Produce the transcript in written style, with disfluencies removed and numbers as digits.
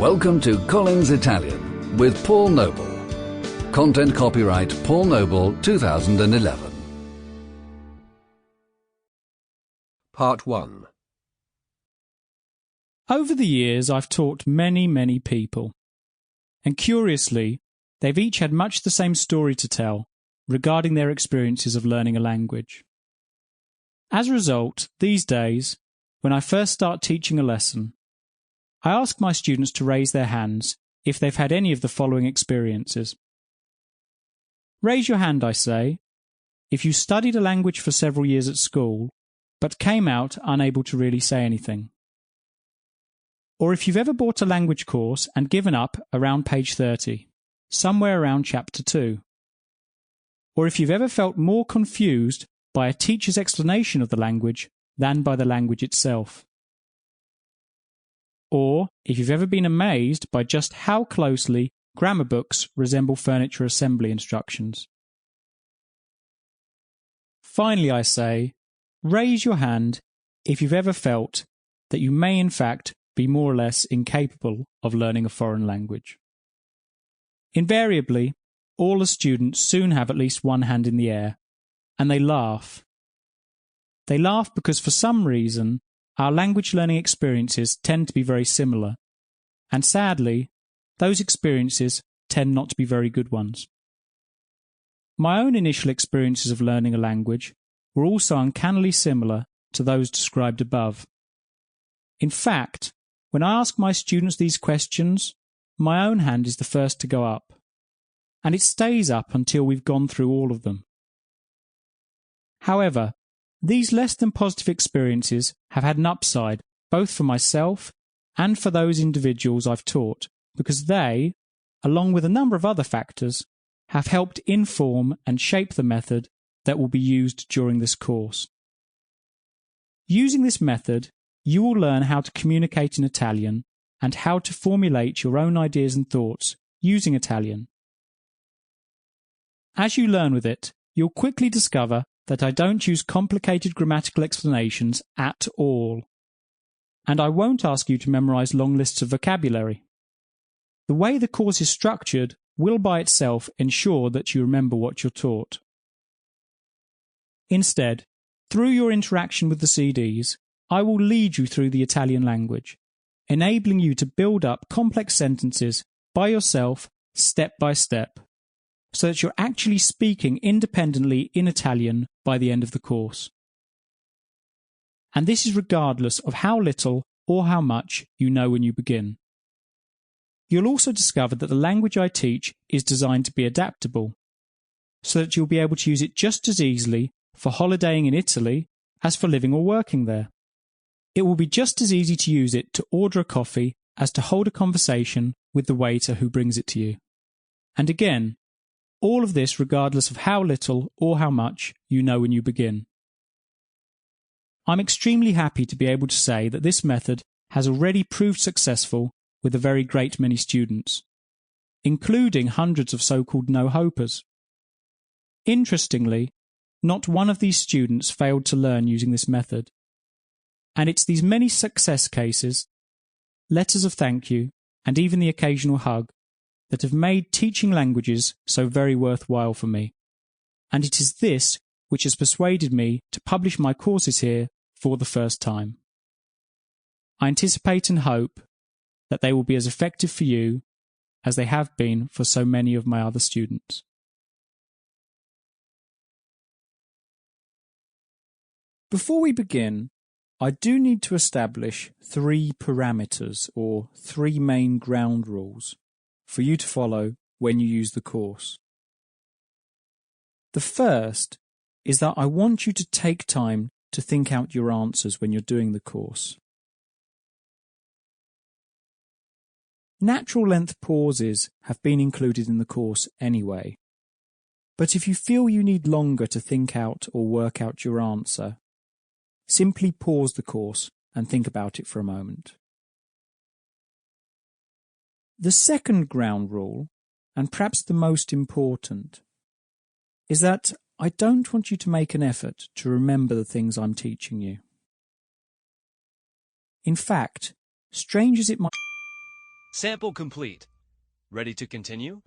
Welcome to Collins Italian with Paul Noble. Content copyright Paul Noble 2011. Part 1. Over the years, I've taught many people, and curiously, they've each had much the same story to tell regarding their experiences of learning a language. As a result, these days, when I first start teaching a lesson, I ask my students to raise their hands if they've had any of the following experiences. Raise your hand, I say, if you studied a language for several years at school, but came out unable to really say anything. Or if you've ever bought a language course and given up around page 30, somewhere around chapter 2. Or if you've ever felt more confused by a teacher's explanation of the language than by the language itself. Or if you've ever been amazed by just how closely grammar books resemble furniture assembly instructions. Finally, I say, raise your hand if you've ever felt that you may in fact be more or less incapable of learning a foreign language. Invariably, all the students soon have at least one hand in the air, and they laugh. They laugh because for some reason, our language learning experiences tend to be very similar, and sadly, those experiences tend not to be very good ones. My own initial experiences of learning a language were also uncannily similar to those described above. In fact, when I ask my students these questions, my own hand is the first to go up, and it stays up until we've gone through all of them. However, these less than positive experiences have had an upside both for myself and for those individuals I've taught, because they, along with a number of other factors, have helped inform and shape the method that will be used during this course. Using this method, you will learn how to communicate in Italian and how to formulate your own ideas and thoughts using Italian. As you learn with it, you'll quickly discover that I don't use complicated grammatical explanations at all. And I won't ask you to memorize long lists of vocabulary. The way the course is structured will by itself ensure that you remember what you're taught. Instead, through your interaction with the CDs, I will lead you through the Italian language, enabling you to build up complex sentences by yourself, step by step, so that you're actually speaking independently in Italian by the end of the course. And this is regardless of how little or how much you know when you begin. You'll also discover that the language I teach is designed to be adaptable, so that you'll be able to use it just as easily for holidaying in Italy as for living or working there. It will be just as easy to use it to order a coffee as to hold a conversation with the waiter who brings it to you. And again, all of this regardless of how little or how much you know when you begin. I'm extremely happy to be able to say that this method has already proved successful with a very great many students, including hundreds of so-called no-hopers. Interestingly, not one of these students failed to learn using this method. And it's these many success cases, letters of thank you, and even the occasional hug that have made teaching languages so very worthwhile for me. And it is this which has persuaded me to publish my courses here for the first time. I anticipate and hope that they will be as effective for you as they have been for so many of my other students. Before we begin, I do need to establish 3 parameters or 3 main ground rules for you to follow when you use the course. The first is that I want you to take time to think out your answers when you're doing the course. Natural length pauses have been included in the course anyway, but if you feel you need longer to think out or work out your answer, simply pause the course and think about it for a moment. The second ground rule, and perhaps the most important, is that I don't want you to make an effort to remember the things I'm teaching you. In fact, strange as it might Sample complete. Ready to continue?